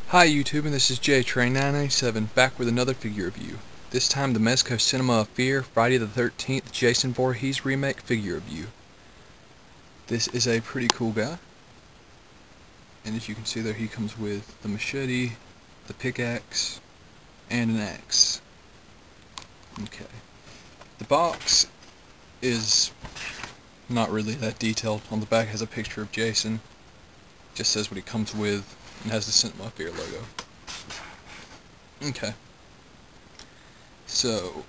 Hi YouTube, and this is JTrain997 back with another figure review. This time the Mezco Cinema Fear Friday the 13th Jason Vorhees remake figure review. This is a pretty cool guy, and as you can see there, he comes with the machete, the pickaxe, and an axe. Okay. The box is not really that detailed. On the back has a picture of Jason. Just says what he comes with and has the Cinema Fear logo. Okay. So,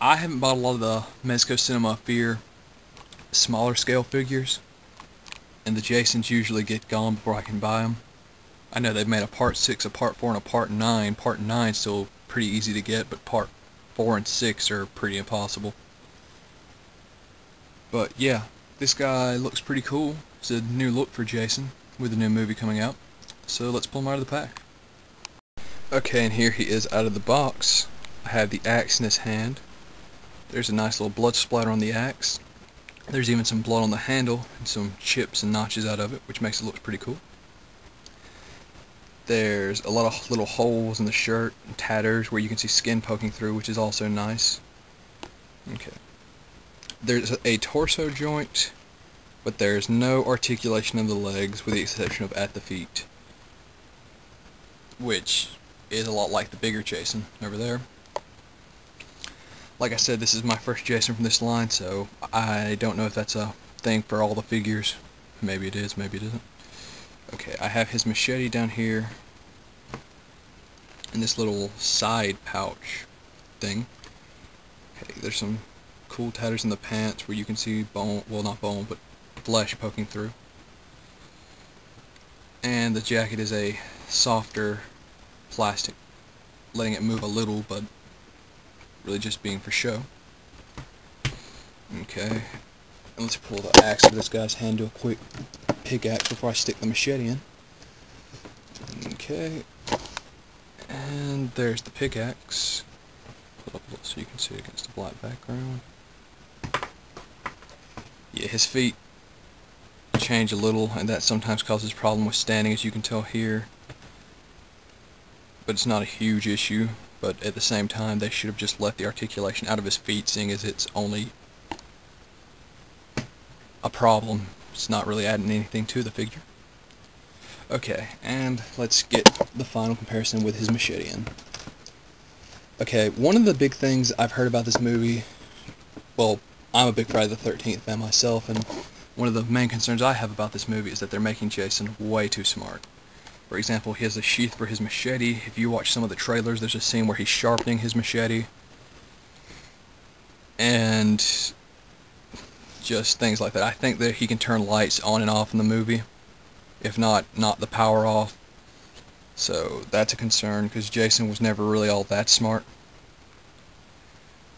I haven't bought a lot of the Mezco Cinema Fear smaller scale figures, and the Jasons usually get gone before I can buy them. I know they've made a Part 6, a Part 4, and a Part 9. Part 9 is still pretty easy to get, but Part 4 and 6 are pretty impossible. But yeah, this guy looks pretty cool. It's a new look for Jason with the new movie coming out. So let's pull him out of the pack. Okay, and here he is out of the box. I have the axe in his hand. There's a nice little blood splatter on the axe. There's even some blood on the handle and some chips and notches out of it, which makes it look pretty cool. There's a lot of little holes in the shirt and tatters where you can see skin poking through, which is also nice. Okay. There's a torso joint, but there's no articulation of the legs with the exception of at the feet, which is a lot like the bigger Jason over there. Like I said, this is my first Jason from this line, so I don't know if that's a thing for all the figures. Maybe it is, maybe it isn't. Okay, I have his machete down here in this little side pouch thing. Okay, there's some cool tatters in the pants where you can see bone, well, not bone, but flesh poking through. And the jacket is a softer plastic, letting it move a little, but really just being for show. Okay, and let's pull the axe out of this guy's hand, do a quick pickaxe before I stick the machete in. Okay, and there's the pickaxe. Put up a little so you can see it against the black background. Yeah, his feet change a little, and that sometimes causes problem with standing, as you can tell here. But it's not a huge issue, but at the same time they should have just left the articulation out of his feet, seeing as it's only a problem. It's not really adding anything to the figure. Okay, and let's get the final comparison with his machete in. Okay, one of the big things I've heard about this movie, well, I'm a big Friday the 13th fan myself, and one of the main concerns I have about this movie is that they're making Jason way too smart. For example, he has a sheath for his machete. If you watch some of the trailers, there's a scene where he's sharpening his machete. And just things like that. I think that he can turn lights on and off in the movie. If not the power off. So that's a concern, because Jason was never really all that smart.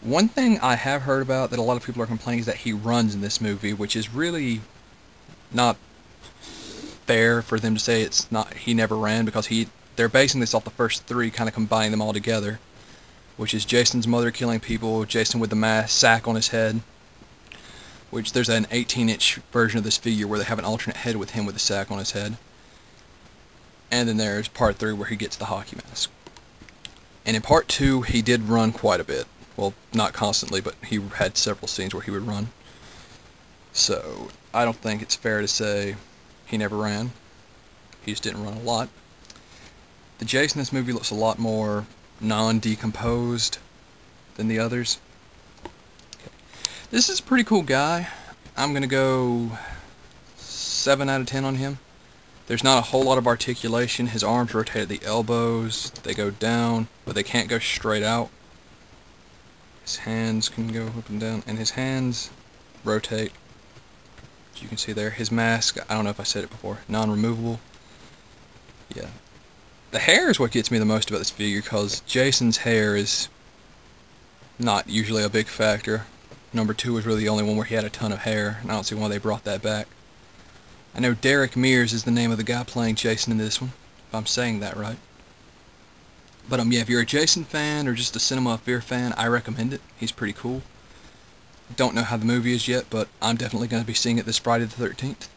One thing I have heard about that a lot of people are complaining is that he runs in this movie, which is really not fair for them to say it's not he never ran, because they're basing this off the first three, kind of combining them all together, which is Jason's mother killing people, Jason with the sack on his head, which there's an 18-inch version of this figure where they have an alternate head with him with the sack on his head, and then there's part 3 where he gets the hockey mask. And in part 2 he did run quite a bit. Well, not constantly, but he had several scenes where he would run. So, I don't think it's fair to say he never ran. He just didn't run a lot. The Jason in this movie looks a lot more non-decomposed than the others. Okay. This is a pretty cool guy. I'm going to go 7 out of 10 on him. There's not a whole lot of articulation. His arms rotate at the elbows. They go down, but they can't go straight out. His hands can go up and down, and his hands rotate. As you can see there, his mask, I don't know if I said it before, non-removable. Yeah. The hair is what gets me the most about this figure, because Jason's hair is not usually a big factor. Number 2 was really the only one where he had a ton of hair, and I don't see why they brought that back. I know Derek Mears is the name of the guy playing Jason in this one, if I'm saying that right. But yeah, if you're a Jason fan or just a Cinema Fear fan, I recommend it. He's pretty cool. Don't know how the movie is yet, but I'm definitely going to be seeing it this Friday the 13th.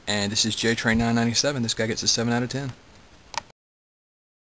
And this is JTrain997. This guy gets a 7 out of 10.